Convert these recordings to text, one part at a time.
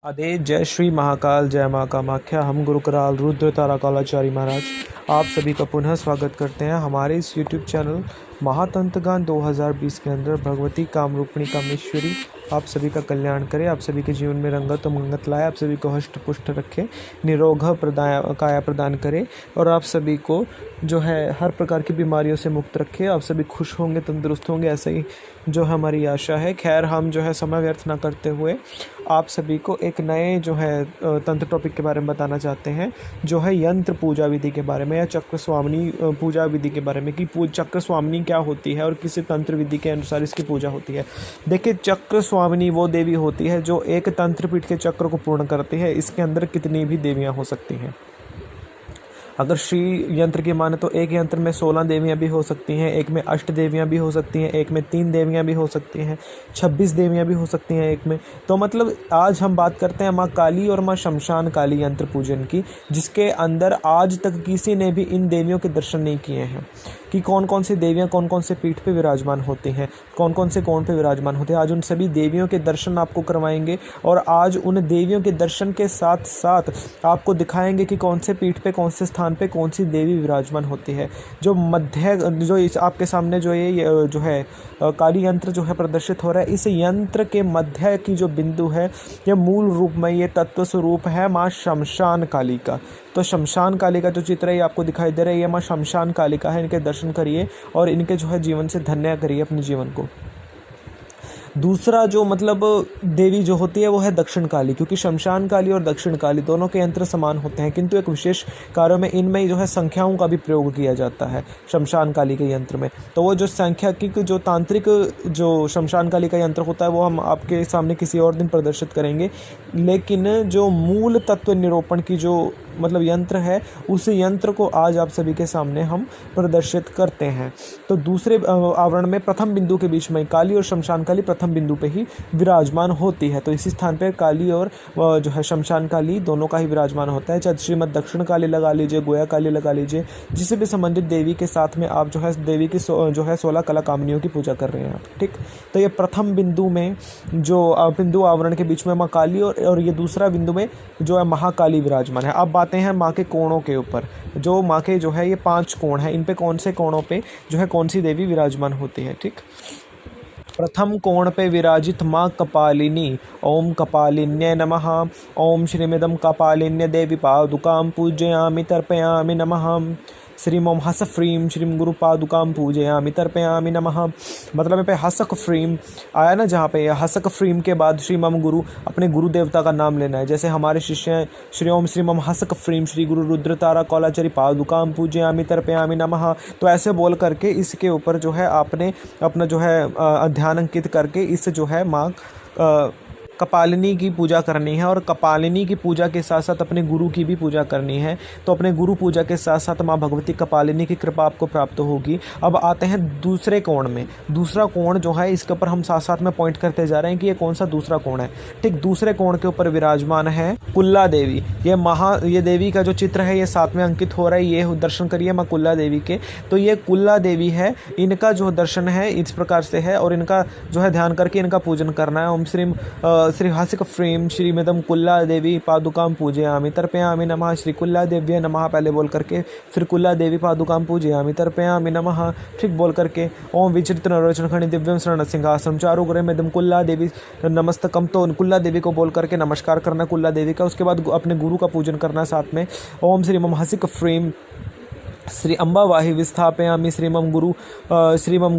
आदेश जय श्री महाकाल, जय माँ कामाख्या। हम गुरु कराल रुद्र ताराकालाचारी महाराज आप सभी का पुनः स्वागत करते हैं हमारे इस YouTube चैनल महातंत्रगान 2020 के अंदर। भगवती कामरूपिणी कामेश्वरी आप सभी का कल्याण करे, आप सभी के जीवन में रंगत और मंगत लाए, आप सभी को हष्ट पुष्ट रखे, निरोग काया प्रदान करे और आप सभी को जो है हर प्रकार की बीमारियों से मुक्त रखे। आप सभी खुश होंगे, तंदुरुस्त होंगे, ऐसे ही जो है हमारी आशा है। खैर, हम जो है समय व्यर्थ ना करते हुए आप सभी को एक नए जो है तंत्र टॉपिक के बारे में बताना चाहते हैं, जो है यंत्र पूजा विधि के बारे में या चक्र स्वामिनी पूजा विधि के बारे में कि चक्र स्वामिनी क्या होती है और किसी तंत्र विधि के अनुसार इसकी पूजा होती है। देखिए, चक्र स्वामिनी वो देवी होती है जो एक तंत्र पीठ के चक्र को पूर्ण करती है। इसके अंदर कितनी भी देवियाँ हो सकती हैं। अगर श्री यंत्र की माने तो एक यंत्र में 16 देवियाँ भी हो सकती हैं, एक में 8 देवियाँ भी हो सकती हैं, एक में 3 देवियाँ भी हो सकती हैं, 26 देवियाँ भी हो सकती हैं एक में। तो मतलब आज हम बात करते हैं माँ काली और माँ शमशान काली यंत्र पूजन की, जिसके अंदर आज तक किसी ने भी इन देवियों के दर्शन नहीं किए हैं कि कौन कौन सी देवियाँ कौन कौन से पीठ पे विराजमान होती हैं, कौन कौन से कोण पे विराजमान होते हैं। आज उन सभी देवियों के दर्शन आपको करवाएंगे और आज उन देवियों के दर्शन के साथ साथ आपको दिखाएंगे कि कौन से पीठ पे, कौन से स्थान पे कौन सी देवी विराजमान होती है। जो इस आपके सामने जो ये जो है काली यंत्र जो है प्रदर्शित हो रहा है, इस यंत्र के मध्य की जो बिंदु है, ये मूल रूप में ये तत्व स्वरूप है माँ शमशान काली का। तो शमशान काली का जो चित्र है ये आपको दिखाई दे रहा है, ये माँ शमशान काली का है। इनके दर्शन करिए और इनके जो है जीवन से धन्य करिए अपने जीवन को। दूसरा जो मतलब देवी जो होती है वो है दक्षिण काली, क्योंकि शमशान काली और दक्षिण काली दोनों के यंत्र समान होते हैं, किंतु एक विशेष कार्यों में इनमें जो है संख्याओं का भी प्रयोग किया जाता है शमशान काली के यंत्र में। तो वो जो सांख्यिक जो तांत्रिक जो शमशान काली का यंत्र होता है वो हम आपके सामने किसी और दिन प्रदर्शित करेंगे, लेकिन जो मूल तत्व निरूपण की जो मतलब यंत्र है, उस यंत्र को आज आप सभी के सामने हम प्रदर्शित करते हैं। तो दूसरे आवरण में प्रथम बिंदु के बीच में काली और शमशान काली प्रथम बिंदु पे ही विराजमान होती है। तो इसी स्थान पे काली और जो है शमशान काली दोनों का ही विराजमान होता है। चाहे श्रीमद दक्षिण काली लगा लीजिए, गोया काली लगा लीजिए, जिससे भी संबंधित देवी के साथ में आप जो है देवी की जो है 16 कला कामनियों की पूजा कर रहे हैं आप, ठीक। तो ये प्रथम बिंदु में जो बिंदु आवरण के बीच में माँ काली और ये दूसरा बिंदु में जो है महाकाली विराजमान है। अब बातें हैं माँ के कोणों के ऊपर। जो माँ के जो है ये 5 कोण हैं, इन पे कौन से कोणों पे जो है कौन सी देवी विराजमान होती है, ठीक। प्रथम कोण पे विराजित माँ कपालिनी, ओम कपालिन्ये नमः। ओम श्रीमिदं कपालिन्य देवी पादुकां पूजयामि तर्पयामि नमः। श्रीम ओम हस फ्रीम श्रीम गुरु पादुकां पूजयामि तर्पयामि नमः। मतलब पे हसक फ्रीम आया ना, जहाँ पे हसक फ्रीम के बाद श्री मम गुरु अपने गुरु देवता का नाम लेना है। जैसे हमारे शिष्य हैं श्री ओम श्री मम हसक फ्रीम श्री गुरु रुद्र तारा कौलाचारी पादुकां पूजयामि तर्पयामि नमः। तो ऐसे बोल करके इसके ऊपर जो है आपने अपना जो है ध्यान अंकित करके इस जो है माँ कपालिनी की पूजा करनी है। और कपालिनी की पूजा के साथ साथ अपने गुरु की भी पूजा करनी है। तो अपने गुरु पूजा के साथ साथ माँ भगवती कपालिनी की कृपा आपको प्राप्त होगी। अब आते हैं दूसरे कोण में। दूसरा कोण जो है इसके ऊपर हम साथ साथ में पॉइंट करते जा रहे हैं कि ये कौन सा दूसरा कोण है, ठीक। दूसरे कोण के ऊपर विराजमान है कुल्ला देवी। ये देवी का जो चित्र है ये साथ में अंकित हो रहा है, ये दर्शन करिए माँ कुल्ला देवी के। तो ये कुल्ला देवी है, इनका जो दर्शन है इस प्रकार से है और इनका जो है ध्यान करके इनका पूजन करना है। ओम श्री हासिक फ्रेम श्रीमिदम कुल्ला देवी पादुकां पूजयामि तर्पयामि नमः। श्री कुल्ला देव्य नमः पहले बोल करके फिर कुल्ला देवी पादुकां पूजयामि तर्पयामि नमः, ठीक बोल करके ओम विचित्र नरोचन खंड दिव्यम शरण सिंहासनम चारुग्रह मिदम कुल्ला देवी नमस्तकम। तो कुल्ला देवी को बोल करके नमस्कार करना कुल्ला देवी का। उसके बाद अपने गुरु का पूजन करना साथ में। ओम श्री मम हसिक फ्रेम श्री अम्बा वाहि विस्थापयामि श्रीमम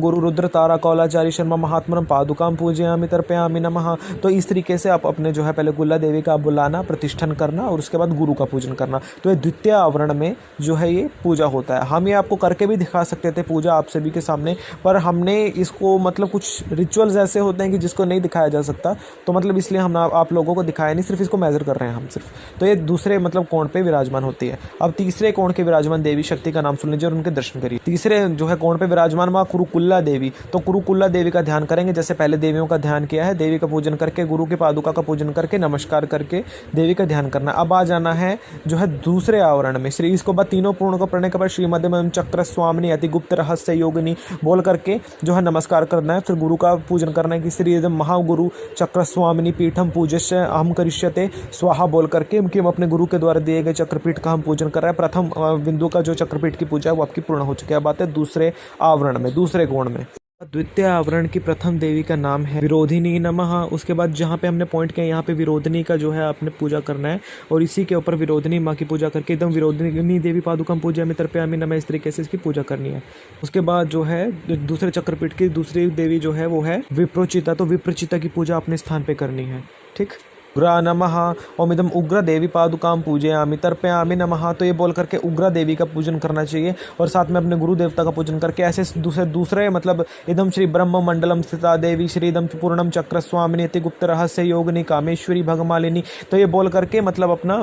गुरु रुद्र तारा कौलाचारी शर्मा महात्मनम पादुकां पूजयामि तर्पयामि नमः। तो इस तरीके से आप अपने जो है पहले कुल्ला देवी का बुलाना, प्रतिष्ठान करना और उसके बाद गुरु का पूजन करना। तो ये द्वितीय आवरण में जो है ये पूजा होता है। हम ये आपको करके भी दिखा सकते थे पूजा आप सभी के सामने, पर हमने इसको मतलब कुछ रिचुअल्स ऐसे होते हैं कि जिसको नहीं दिखाया जा सकता, तो मतलब इसलिए हम आप लोगों को दिखाया नहीं, सिर्फ इसको मेजर कर रहे हैं हम सिर्फ। तो ये दूसरे मतलब कोण पे विराजमान होती है। अब तीसरे कोण के विराजमान देवी शक्ति का नाम सुन लीजिए और उनके दर्शन करिए। तीसरे जो है कोण पे विराजमान माँ कुरुकुल्ला देवी, तो कुरुकुल्ला देवी का ध्यान करेंगे। जैसे पहले देवियों का ध्यान किया है, देवी का पूजन करके, गुरु की पादुका का पूजन करके, नमस्कार करके देवी का ध्यान करना। अब आ जाना है जो है दूसरे आवरण में। श्री इसको बाद तीनों पूर्ण को पढ़ने के बाद श्रीमद चक्र स्वामिनी अति गुप्त रहस्य योगिनी बोल करके जो है नमस्कार करना है। फिर गुरु का पूजन करना है कि श्री महागुरु चक्र स्वामिनी पीठम पूजस्य अहम करिष्यते स्वाहा बोल करके उनके अपने गुरु के द्वारा दिए गए चक्रपीठ का हम पूजन कर रहे हैं। प्रथम बिंदु का जो चक्रपीठ की पूजा है वो आपकी पूर्ण हो चुकी है। बात है दूसरे आवरण में, दूसरे कोण में। द्वितीय आवरण की प्रथम देवी का नाम है विरोधिनी नमः। उसके बाद जहाँ पे हमने पॉइंट किया यहाँ पे विरोधिनी का जो है आपने पूजा करना है और इसी के ऊपर विरोधिनी माँ की पूजा करके एकदम विरोधिनी देवी पादुकम पूजा में तर्पयामि नमः इस तरीके से इसकी पूजा करनी है। उसके बाद जो है दूसरे चक्रपीठ की दूसरी देवी जो है वो है विप्रोचिता, तो विप्रोचिता की पूजा अपने स्थान पे करनी है। ठीक। उग्रा नमः ओम इदम उग्र देवी पादुकाम पूजयामि तर्पयामि नमः, तो ये बोल करके उग्र देवी का पूजन करना चाहिए और साथ में अपने गुरु देवता का पूजन करके ऐसे दूसरे मतलब इदम श्री ब्रह्म मंडलम स्थिता देवी श्री इदम पूर्णम चक्र स्वामिनी अति गुप्त रहस्य योगिनी कामेश्वरी भगमालिनी, तो ये बोल करके मतलब अपना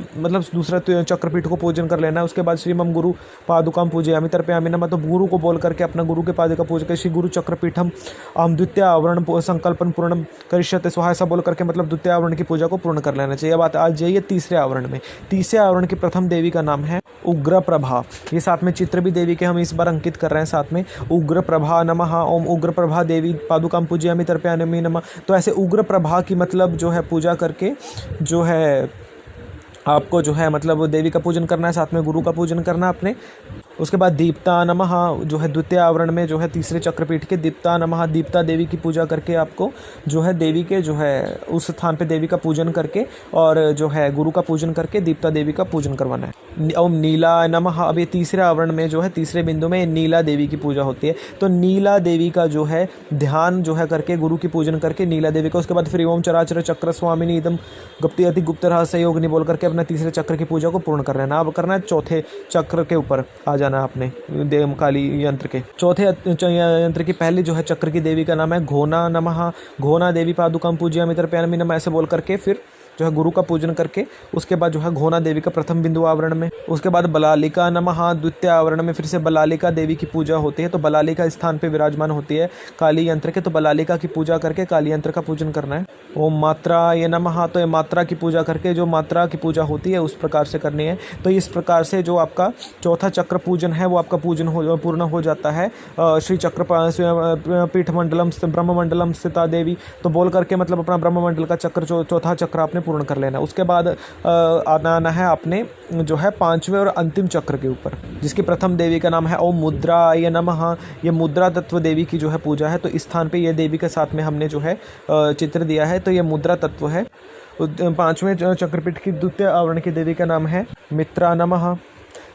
दूसरा चक्रपीठ को पूजन कर लेना है। उसके बाद श्री मम गुरु पादुकाम पूजयामि तर्पयामि नमः, तो गुरु को बोल करके अपना गुरु के पादुका पूजा कर श्री गुरु चक्रपीठम द्वितीय आवरण संकल्पन पूर्णम करिष्यते स्वाहा ऐसा बोल करके मतलब द्वितीय आवरण की पूजा को पूर्ण कर लेना चाहिए। बात आज जाइए तीसरे आवरण में। तीसरे आवरण की प्रथम देवी का नाम है उग्र प्रभा। ये साथ में चित्र भी देवी के हम इस बार अंकित कर रहे हैं साथ में। उग्र प्रभा नमः ओम उग्र प्रभा देवी पादुकाम पूजयामि तर्पयामि नमः, तो ऐसे उग्र प्रभा की मतलब जो है पूजा करके जो है आपको जो है मतलब देवी का पूजन करना है, साथ में गुरु का पूजन करना है अपने। उसके बाद दीप्ता नमः जो है द्वितीय आवरण में जो है तीसरे चक्रपीठ के दीप्ता नमः दीप्ता देवी की पूजा करके आपको जो है देवी के जो है उस स्थान पे देवी का पूजन करके और जो है गुरु का पूजन करके दीप्ता देवी का पूजन करवाना है। ओम नीला नमः, अब ये तीसरे आवरण में जो है तीसरे बिंदु में नीला देवी की पूजा होती है, तो नीला देवी का जो है ध्यान जो है करके गुरु की पूजन करके नीला देवी का। उसके बाद फिर ओम चराचर चक्र स्वामिनी इदम गुप्ति अति गुप्त रहस्य योगिनी बोल करके अपना तीसरे चक्र की पूजा को पूर्ण कर लेना। अब करना है चौथे चक्र के ऊपर आ जाना आपने देव काली यंत्र के। चौथे यंत्र की पहली जो है चक्र की देवी का नाम है घोना नमः घोना देवी पादुकाम पूजयामि तर्पयामि नमः ऐसे बोल करके फिर जो है गुरु का पूजन करके उसके बाद जो है घोना देवी का प्रथम बिंदु आवरण में। उसके बाद बलालिका नमः द्वितीय आवरण में फिर से बलालिका देवी की पूजा होती है, तो बलालिका स्थान पे विराजमान होती है काली यंत्र के, तो बलालिका की पूजा करके काली यंत्र का पूजन करना है। ओम मात्रा ये नमः, तो ये मात्रा की पूजा करके जो मात्रा की पूजा होती है उस प्रकार से करनी है। तो इस प्रकार से जो आपका चौथा चक्र पूजन है वो आपका पूजन पूर्ण हो जाता है। श्री चक्र पीठ मंडलम ब्रह्म मंडलम स्थिता देवी, तो बोल करके मतलब अपना ब्रह्म मंडल का चक्र चौथा चक्र आपने पूर्ण कर लेना। उसके बाद आना है अपने जो है पांचवें और अंतिम चक्र के ऊपर, जिसकी प्रथम देवी का नाम है ओम मुद्राय नमः। ये मुद्रा तत्व देवी की जो है पूजा है, तो इस स्थान पे ये देवी के साथ में हमने जो है चित्र दिया है, तो ये मुद्रा तत्व है। पांचवें चक्रपीठ की द्वितीय आवरण की देवी का नाम है मित्रा नमः,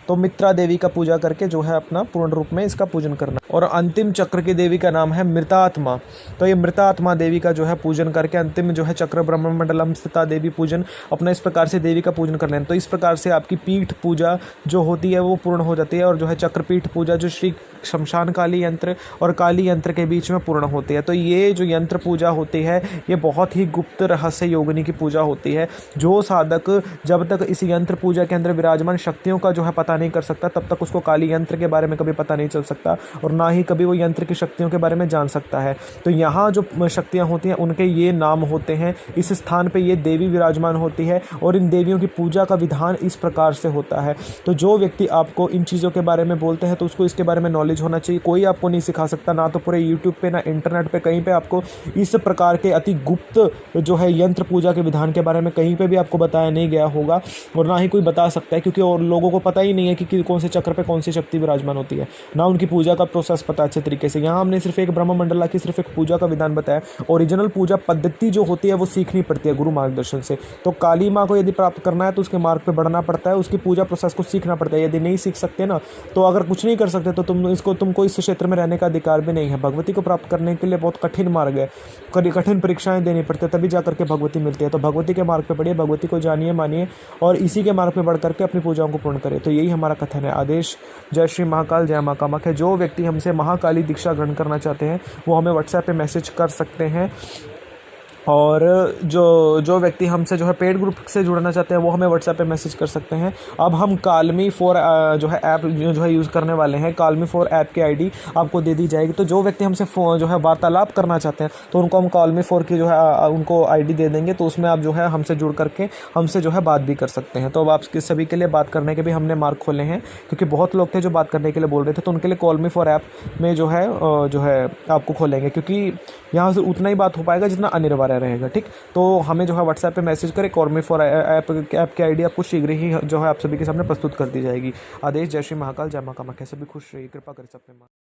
तो मित्रा देवी का पूजा करके जो है अपना पूर्ण रूप में इसका पूजन करना। और अंतिम चक्र की देवी का नाम है मृतात्मा, तो ये मृतात्मा देवी का जो है पूजन करके अंतिम जो है चक्र ब्रह्म मंडलम स्थिता देवी पूजन अपना इस प्रकार से देवी का पूजन कर लेना। तो इस प्रकार से आपकी पीठ पूजा जो होती है वो पूर्ण हो जाती है और जो है चक्रपीठ पूजा जो श्री शमशान काली यंत्र और काली यंत्र के बीच में पूर्ण होती है। तो ये जो यंत्र पूजा होती है ये बहुत ही गुप्त रहस्य योगिनी की पूजा होती है। जो साधक जब तक इस यंत्र पूजा के अंदर विराजमान शक्तियों का जो है पता नहीं कर सकता तब तक उसको काली यंत्र के बारे में कभी पता नहीं चल सकता और ना ही कभी वो यंत्र की शक्तियों के बारे में जान सकता है। तो यहाँ जो शक्तियाँ होती हैं उनके ये नाम होते हैं, इस स्थान पे ये देवी विराजमान होती है और इन देवियों की पूजा का विधान इस प्रकार से होता है। तो जो व्यक्ति आपको इन चीज़ों के बारे में बोलते हैं तो उसको इसके बारे में नॉलेज होना चाहिए। कोई आपको नहीं सिखा सकता, ना तो पूरे यूट्यूब पे ना इंटरनेट पे कहीं पे आपको इस प्रकार के अति गुप्त जो है यंत्र पूजा के विधान के बारे में कहीं पे भी आपको बताया नहीं गया होगा और ना ही कोई बता सकता है, क्योंकि और लोगों को पता ही नहीं है कि कौन से चक्र पे कौन सी शक्ति विराजमान होती है, ना उनकी पूजा का प्रोसेस पता अच्छे तरीके से। यहाँ हमने सिर्फ एक ब्रह्म मंडला की सिर्फ एक पूजा का विधान बताया। ओरिजिनल पूजा पद्धति जो होती है वो सीखनी पड़ती है गुरु मार्गदर्शन से। तो काली माँ को यदि प्राप्त करना है तो उसके मार्ग पे बढ़ना पड़ता है, उसकी पूजा प्रोसेस को सीखना पड़ता है। यदि नहीं सीख सकते ना तो अगर कुछ नहीं कर सकते तो तुमको इस क्षेत्र में रहने का अधिकार भी नहीं है। भगवती को प्राप्त करने के लिए बहुत कठिन मार्ग है, कठिन परीक्षाएं देनी पड़ती है तभी जाकर के भगवती मिलती है। तो भगवती के मार्ग पे बढ़िए, भगवती को जानिए मानिए और इसी के मार्ग पे बढ़ करके अपनी पूजाओं को पूर्ण करें। तो यही हमारा कथन है। आदेश। जय श्री महाकाल, जय माँ कामाख्या। जो व्यक्ति हमसे महाकाली दीक्षा ग्रहण करना चाहते हैं वो हमें व्हाट्सएप पे मैसेज कर सकते हैं और जो जो व्यक्ति हमसे जो है पेड ग्रुप से जुड़ना चाहते हैं वो हमें व्हाट्सएप पे मैसेज कर सकते हैं। अब हम कालमी फॉर जो है ऐप जो है यूज़ करने वाले हैं। कालमी फॉर ऐप की आईडी आपको दे दी जाएगी। तो जो व्यक्ति हमसे जो है वार्तालाप करना चाहते हैं तो उनको हम कालमी फॉर की जो है उनको आईडी दे देंगे। तो उसमें आप जो है हमसे जुड़ करके हमसे जो है बात भी कर सकते हैं। तो अब आप सभी के लिए बात करने के भी हमने मार्ग खोले हैं, क्योंकि बहुत लोग थे जो बात करने के लिए बोल रहे थे। तो उनके लिए कॉलमी फॉर ऐप में जो है आपको खोलेंगे, क्योंकि यहाँ से उतना ही बात हो पाएगा जितना अनिवार्य रहेगा। ठीक, तो हमें जो है व्हाट्सएप पे मैसेज करें। कॉलमी फॉर ऐप की आईडी आपको शीघ्र ही जो है आप सभी के सामने प्रस्तुत कर दी जाएगी। आदेश। जय श्री महाकाल, जय मां कामाख्या। सभी खुश रहिए, कृपा करें सब पे।